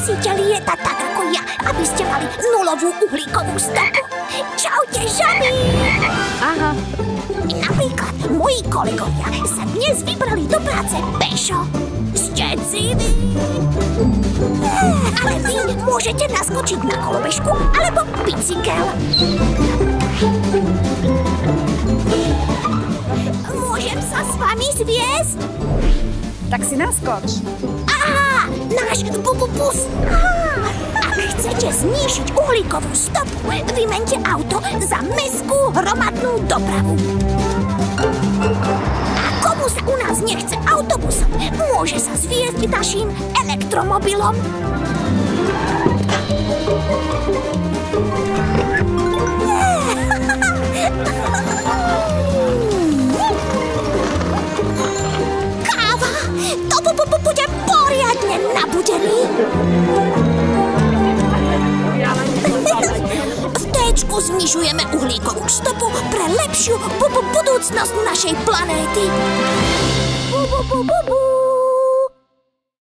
musíte lietať tak ako ja, aby ste mali nulovú uhlíkovú stopu. Čaute, žaby! Aha. Napríklad moji kolegovia sa dnes vybrali do práce pešo. Ste civí? Ale vy môžete naskočiť na kolobežku alebo bicykel. Môžem sa s vami zviesť? Tak si naskoč. Á, náš bububus. Ak chcete znížiť uhlíkovú stopu, vymente auto za mestskú hromadnú dopravu. A komu sa u nás nechce autobusom, môže sa zviesť naším elektromobilom. Káva, to bude poriadne nabudený. V téčku znižujeme uhlíkovú stopu pre lepšiu budúcnosť našej planéty.